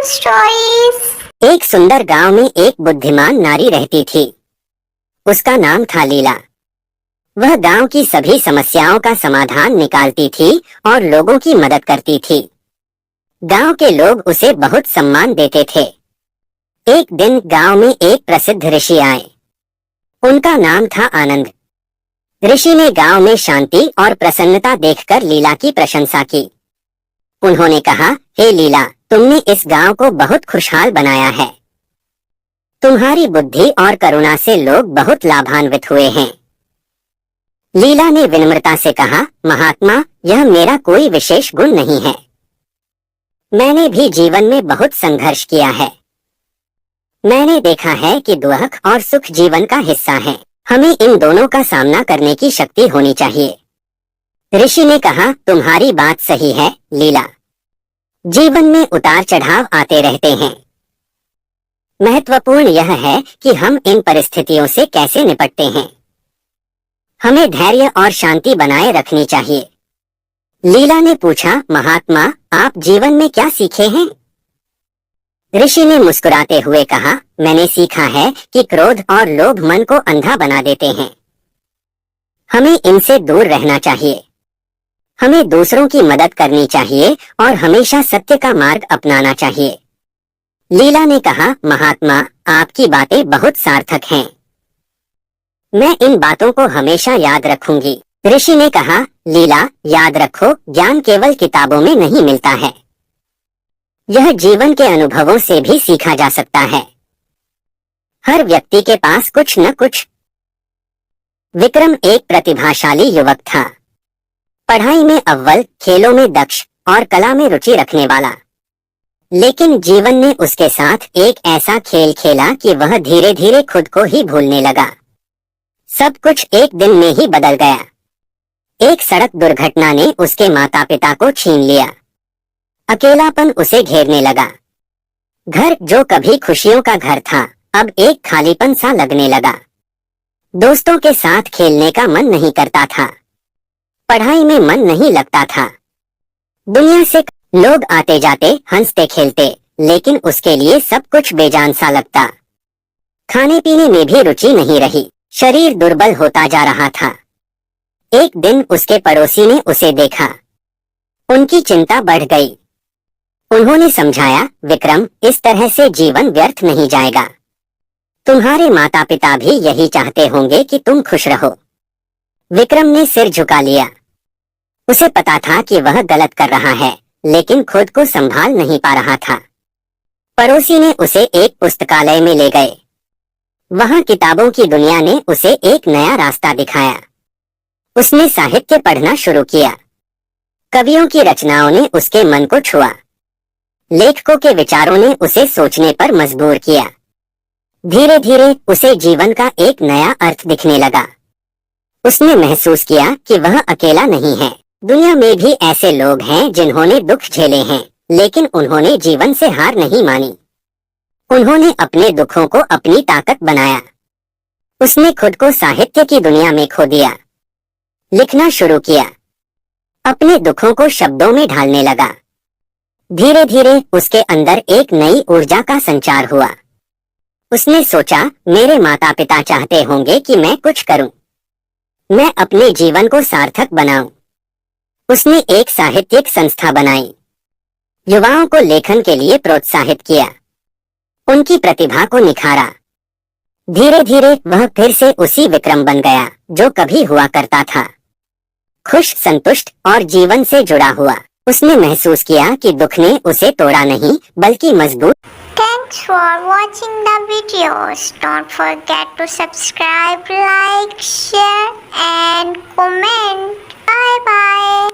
Stories. एक सुंदर गांव में एक बुद्धिमान नारी रहती थी। उसका नाम था लीला। वह गांव की सभी समस्याओं का समाधान निकालती थी और लोगों की मदद करती थी। गांव के लोग उसे बहुत सम्मान देते थे। एक दिन गांव में एक प्रसिद्ध ऋषि आए। उनका नाम था आनंद। ऋषि ने गांव में शांति और प्रसन्नता देखकर लीला की प्रशंसा की। उन्होंने कहा, हे लीला, तुमने इस गांव को बहुत खुशहाल बनाया है। तुम्हारी बुद्धि और करुणा से लोग बहुत लाभान्वित हुए हैं। लीला ने विनम्रता से कहा, महात्मा, यह मेरा कोई विशेष गुण नहीं है। मैंने भी जीवन में बहुत संघर्ष किया है। मैंने देखा है कि दुख और सुख जीवन का हिस्सा है। हमें इन दोनों का सामना करने की शक्ति होनी चाहिए। ऋषि ने कहा, तुम्हारी बात सही है लीला। जीवन में उतार चढ़ाव आते रहते हैं। महत्वपूर्ण यह है कि हम इन परिस्थितियों से कैसे निपटते हैं। हमें धैर्य और शांति बनाए रखनी चाहिए। लीला ने पूछा, महात्मा, आप जीवन में क्या सीखे हैं? ऋषि ने मुस्कुराते हुए कहा, मैंने सीखा है कि क्रोध और लोभ मन को अंधा बना देते हैं। हमें इनसे दूर रहना चाहिए। हमें दूसरों की मदद करनी चाहिए और हमेशा सत्य का मार्ग अपनाना चाहिए। लीला ने कहा, महात्मा, आपकी बातें बहुत सार्थक हैं। मैं इन बातों को हमेशा याद रखूंगी। ऋषि ने कहा, लीला, याद रखो, ज्ञान केवल किताबों में नहीं मिलता है। यह जीवन के अनुभवों से भी सीखा जा सकता है। हर व्यक्ति के पास कुछ न कुछ। विक्रम एक प्रतिभाशाली युवक था। पढ़ाई में अव्वल, खेलों में दक्ष और कला में रुचि रखने वाला। लेकिन जीवन ने उसके साथ एक ऐसा खेल खेला कि वह धीरे धीरे खुद को ही भूलने लगा। सब कुछ एक दिन में ही बदल गया। एक सड़क दुर्घटना ने उसके माता पिता को छीन लिया। अकेलापन उसे घेरने लगा। घर जो कभी खुशियों का घर था, अब एक खालीपन सा लगने लगा। दोस्तों के साथ खेलने का मन नहीं करता था। पढ़ाई में मन नहीं लगता था। दुनिया से लोग आते जाते, हंसते खेलते, लेकिन उसके लिए सब कुछ बेजान सा लगता। खाने पीने में भी रुचि नहीं रही। शरीर दुर्बल होता जा रहा था। एक दिन उसके पड़ोसी ने उसे देखा। उनकी चिंता बढ़ गई। उन्होंने समझाया, विक्रम, इस तरह से जीवन व्यर्थ नहीं जाएगा। तुम्हारे माता पिता भी यही चाहते होंगे कि तुम खुश रहो। विक्रम ने सिर झुका लिया। उसे पता था कि वह गलत कर रहा है, लेकिन खुद को संभाल नहीं पा रहा था। पड़ोसी ने उसे एक पुस्तकालय में ले गए। वहां किताबों की दुनिया ने उसे एक नया रास्ता दिखाया। उसने साहित्य पढ़ना शुरू किया। कवियों की रचनाओं ने उसके मन को छुआ। लेखकों के विचारों ने उसे सोचने पर मजबूर किया। धीरे धीरे उसे जीवन का एक नया अर्थ दिखने लगा। उसने महसूस किया कि वह अकेला नहीं है। दुनिया में भी ऐसे लोग हैं जिन्होंने दुख झेले हैं, लेकिन उन्होंने जीवन से हार नहीं मानी। उन्होंने अपने दुखों को अपनी ताकत बनाया। उसने खुद को साहित्य की दुनिया में खो दिया। लिखना शुरू किया। अपने दुखों को शब्दों में ढालने लगा। धीरे धीरे उसके अंदर एक नई ऊर्जा का संचार हुआ। उसने सोचा, मेरे माता पिता चाहते होंगे कि मैं कुछ करूं। मैं अपने जीवन को सार्थक बनाऊं। उसने एक साहित्यिक संस्था बनाई। युवाओं को लेखन के लिए प्रोत्साहित किया। उनकी प्रतिभा को निखारा। धीरे धीरे वह फिर से उसी विक्रम बन गया जो कभी हुआ करता था। खुश, संतुष्ट और जीवन से जुड़ा हुआ। उसने महसूस किया कि दुख ने उसे तोड़ा नहीं, बल्कि मजबूत। Thanks for watching the videos. Don't forget to subscribe, like, share and comment. Bye bye.